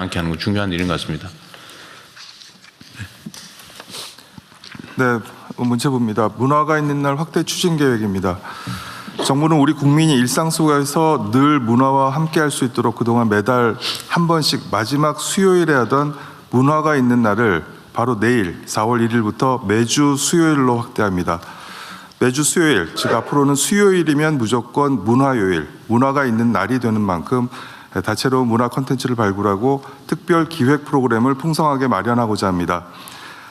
않게 하는 건 중요한 일인 것 같습니다. 네, 문체부입니다. 문화가 있는 날 확대 추진 계획입니다. 정부는 우리 국민이 일상 속에서 늘 문화와 함께할 수 있도록 그동안 매달 한 번씩 마지막 수요일에 하던 문화가 있는 날을 바로 내일 4월 1일부터 매주 수요일로 확대합니다. 매주 수요일, 즉 앞으로는 수요일이면 무조건 문화요일, 문화가 있는 날이 되는 만큼 다채로운 문화 콘텐츠를 발굴하고 특별 기획 프로그램을 풍성하게 마련하고자 합니다.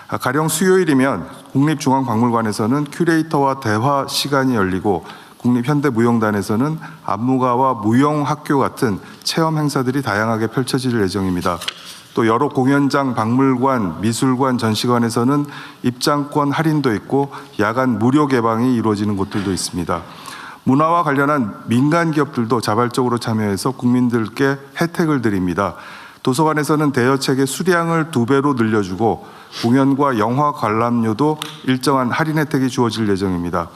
가령 수요일이면 국립중앙박물관에서는 큐레이터와 대화 시간이 열리고 국립현대무용단에서는 안무가와 무용학교 같은 체험 행사들이 다양하게 펼쳐질 예정입니다. 또 여러 공연장, 박물관, 미술관, 전시관에서는 입장권 할인도 있고 야간 무료 개방이 이루어지는 곳들도 있습니다. 문화와 관련한 민간 기업들도 자발적으로 참여해서 국민들께 혜택을 드립니다. 도서관에서는 대여책의 수량을 2배로 늘려주고 공연과 영화 관람료도 일정한 할인 혜택이 주어질 예정입니다.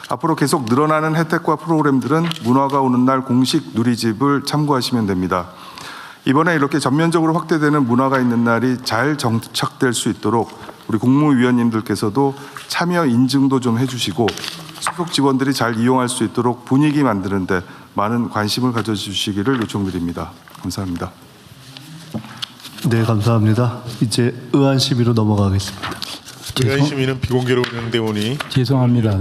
앞으로 계속 늘어나는 혜택과 프로그램들은 문화가 오는 날 공식 누리집을 참고하시면 됩니다. 이번에 이렇게 전면적으로 확대되는 문화가 있는 날이 잘 정착될 수 있도록 우리 국무위원님들께서도 참여 인증도 좀 해주시고 소속 직원들이 잘 이용할 수 있도록 분위기 만드는데 많은 관심을 가져주시기를 요청드립니다. 감사합니다. 네, 감사합니다. 이제 의안 심의로 넘어가겠습니다. 의안 심의는 비공개로 운영되오니 죄송합니다.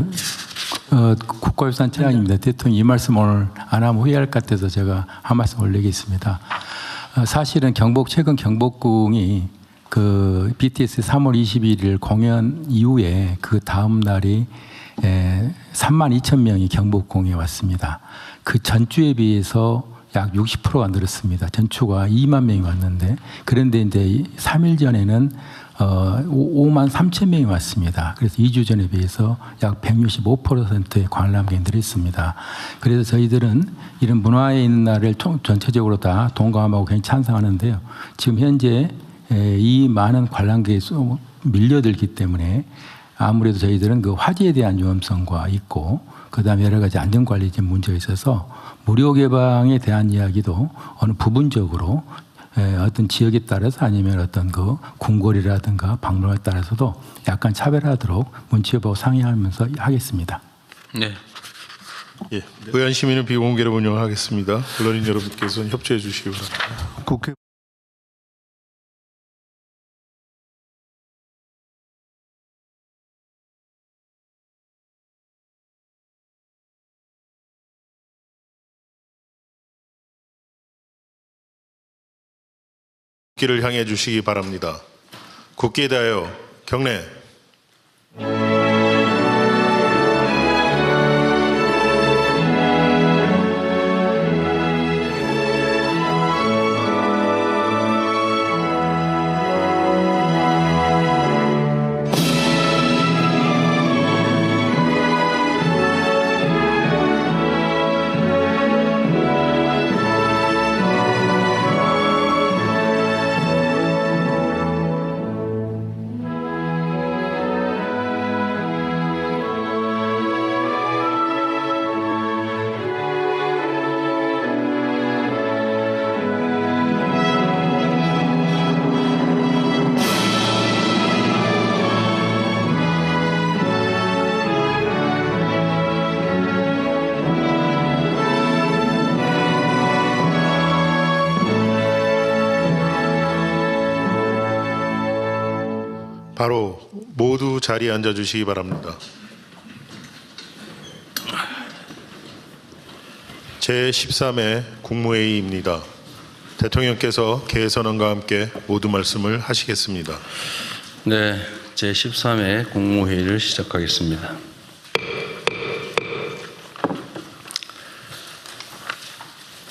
국가유산 처장입니다. 대통령 이 말씀 오늘 안 하면 후회할 것 같아서 제가 한 말씀 올리겠습니다. 사실은 최근 경복궁이 그 BTS 3월 21일 공연 이후에 그 다음 날이 32,000명이 경복궁에 왔습니다. 그 전주에 비해서 약 60%가 늘었습니다. 전주가 2만 명이 왔는데, 그런데 이제 3일 전에는 5만 3천 명이 왔습니다. 그래서 2주 전에 비해서 약 165%의 관람객이 늘었습니다. 그래서 저희들은 이런 문화에 있는 날을 전체적으로 다 동감하고 굉장히 찬성하는데요. 지금 현재 이 많은 관람객이 밀려들기 때문에 아무래도 저희들은 그 화재에 대한 위험성과 있고, 그 다음에 여러 가지 안전관리적 문제가 있어서 무료 개방에 대한 이야기도 어느 부분적으로 어떤 지역에 따라서 아니면 어떤 그 궁궐이라든가 박물관에 따라서도 약간 차별하도록 문체부하고 상의하면서 하겠습니다. 네. 예, 의안 심의는 비공개로 운영하겠습니다. 언론인 여러분께서는 협조해 주시기 바랍니다. 국회 국기를 향해 주시기 바랍니다. 국기에 대하여 경례. 바로 모두 자리에 앉아 주시기 바랍니다. 제13회 국무회의입니다. 대통령께서 개선언과 함께 모두 말씀을 하시겠습니다. 네, 제13회 국무회의를 시작하겠습니다.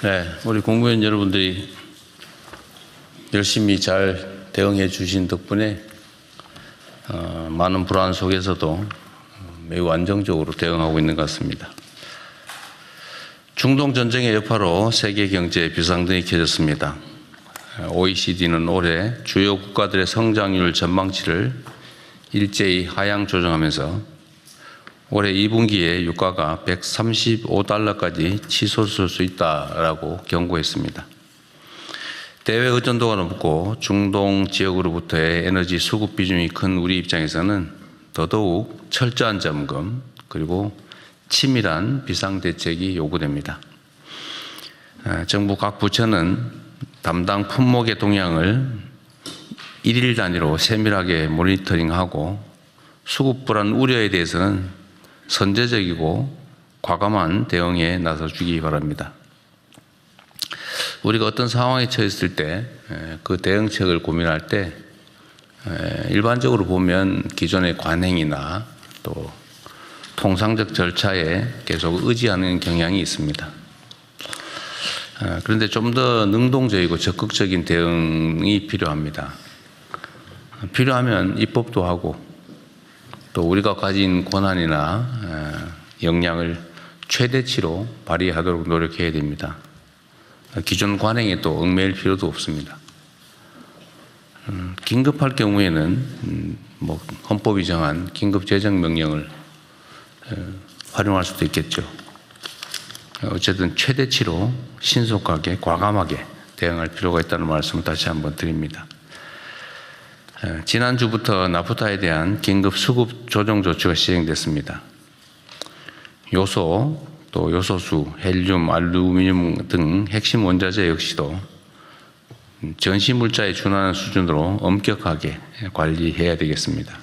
네, 우리 국무위원 여러분들이 열심히 잘 대응해 주신 덕분에 많은 불안 속에서도 매우 안정적으로 대응하고 있는 것 같습니다. 중동 전쟁의 여파로 세계 경제에 비상등이 켜졌습니다. OECD는 올해 주요 국가들의 성장률 전망치를 일제히 하향 조정하면서 올해 2분기에 유가가 135달러까지 치솟을 수 있다라고 경고했습니다. 대외 의존도가 높고 중동 지역으로부터의 에너지 수급 비중이 큰 우리 입장에서는 더더욱 철저한 점검 그리고 치밀한 비상대책이 요구됩니다. 정부 각 부처는 담당 품목의 동향을 일일 단위로 세밀하게 모니터링하고 수급 불안 우려에 대해서는 선제적이고 과감한 대응에 나서주기 바랍니다. 우리가 어떤 상황에 처했을 때 그 대응책을 고민할 때 일반적으로 보면 기존의 관행이나 또 통상적 절차에 계속 의지하는 경향이 있습니다. 그런데 좀 더 능동적이고 적극적인 대응이 필요합니다. 필요하면 입법도 하고 또 우리가 가진 권한이나 역량을 최대치로 발휘하도록 노력해야 됩니다. 기존 관행에 또 얽매일 필요도 없습니다. 긴급할 경우에는 헌법이 정한 긴급재정명령을 활용할 수도 있겠죠. 어쨌든 최대치로 신속하게 과감하게 대응할 필요가 있다는 말씀을 다시 한번 드립니다. 지난주부터 나프타에 대한 긴급 수급 조정 조치가 시행됐습니다. 요소, 또 요소수, 헬륨, 알루미늄 등 핵심 원자재 역시도 전시물자에 준하는 수준으로 엄격하게 관리해야 되겠습니다.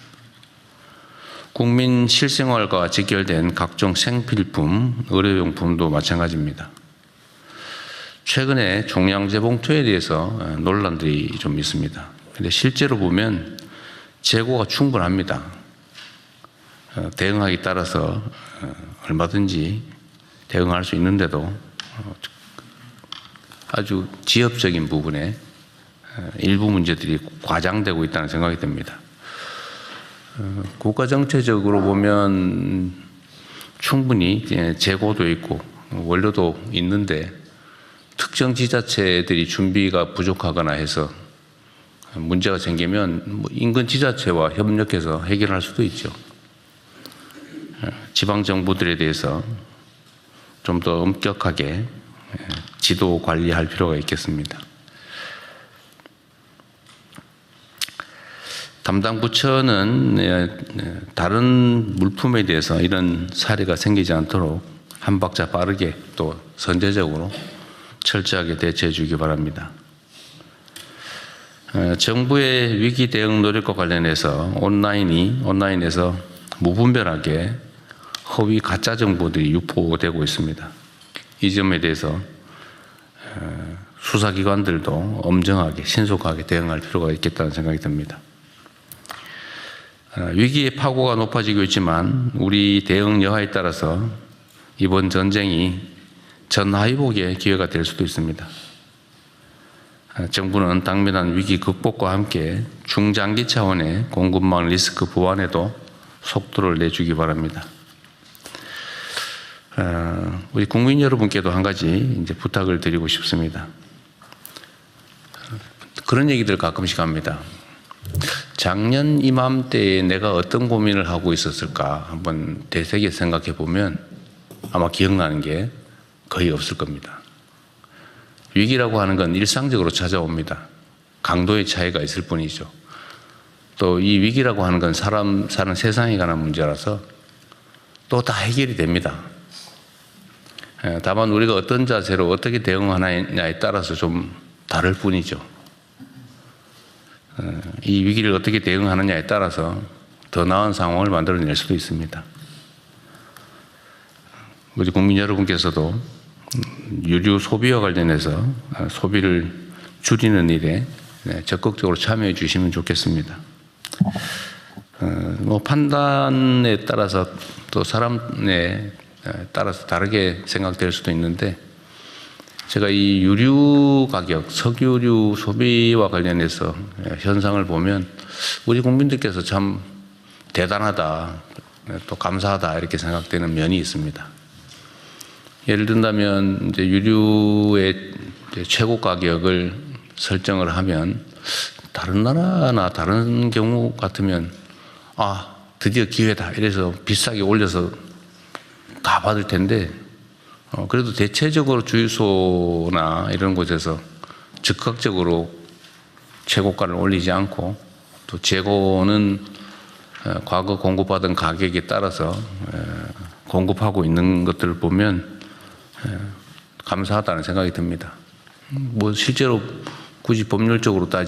국민 실생활과 직결된 각종 생필품, 의료용품도 마찬가지입니다. 최근에 종량제 봉투에 대해서 논란들이 좀 있습니다. 그런데 실제로 보면 재고가 충분합니다. 대응하기 따라서 얼마든지 대응할 수 있는데도 아주 지엽적인 부분에 일부 문제들이 과장되고 있다는 생각이 듭니다. 국가 정체적으로 보면 충분히 재고도 있고 원료도 있는데 특정 지자체들이 준비가 부족하거나 해서 문제가 생기면 인근 지자체와 협력해서 해결할 수도 있죠. 지방 정부들에 대해서 좀 더 엄격하게 지도 관리할 필요가 있겠습니다. 담당 부처는 다른 물품에 대해서 이런 사례가 생기지 않도록 한 박자 빠르게 또 선제적으로 철저하게 대처해 주기 바랍니다. 정부의 위기 대응 노력과 관련해서 온라인에서 무분별하게 허위 가짜 정보들이 유포되고 있습니다. 이 점에 대해서 수사기관들도 엄정하게 신속하게 대응할 필요가 있겠다는 생각이 듭니다. 위기의 파고가 높아지고 있지만 우리 대응 여하에 따라서 이번 전쟁이 전하위복의 기회가 될 수도 있습니다. 정부는 당면한 위기 극복과 함께 중장기 차원의 공급망 리스크 보완에도 속도를 내주기 바랍니다. 우리 국민 여러분께도 한 가지 이제 부탁을 드리고 싶습니다. 그런 얘기들 가끔씩 합니다. 작년 이맘때에 내가 어떤 고민을 하고 있었을까 한번 되새겨 생각해 보면 아마 기억나는 게 거의 없을 겁니다. 위기라고 하는 건 일상적으로 찾아옵니다. 강도의 차이가 있을 뿐이죠. 또 이 위기라고 하는 건 사람 사는 세상에 관한 문제라서 또 다 해결이 됩니다. 다만 우리가 어떤 자세로 어떻게 대응하느냐에 따라서 좀 다를 뿐이죠. 이 위기를 어떻게 대응하느냐에 따라서 더 나은 상황을 만들어낼 수도 있습니다. 우리 국민 여러분께서도 유류 소비와 관련해서 소비를 줄이는 일에 적극적으로 참여해 주시면 좋겠습니다. 판단에 따라서 또 사람에 따라서 다르게 생각될 수도 있는데 제가 이 유류 가격, 석유류 소비와 관련해서 현상을 보면 우리 국민들께서 참 대단하다, 또 감사하다 이렇게 생각되는 면이 있습니다. 예를 든다면 이제 유류의 최고 가격을 설정을 하면 다른 나라나 다른 경우 같으면 드디어 기회다 이래서 비싸게 올려서 다 받을 텐데 그래도 대체적으로 주유소나 이런 곳에서 즉각적으로 최고가를 올리지 않고 또 재고는 과거 공급받은 가격에 따라서 공급하고 있는 것들을 보면 감사하다는 생각이 듭니다. 뭐 실제로 굳이 법률적으로 따지면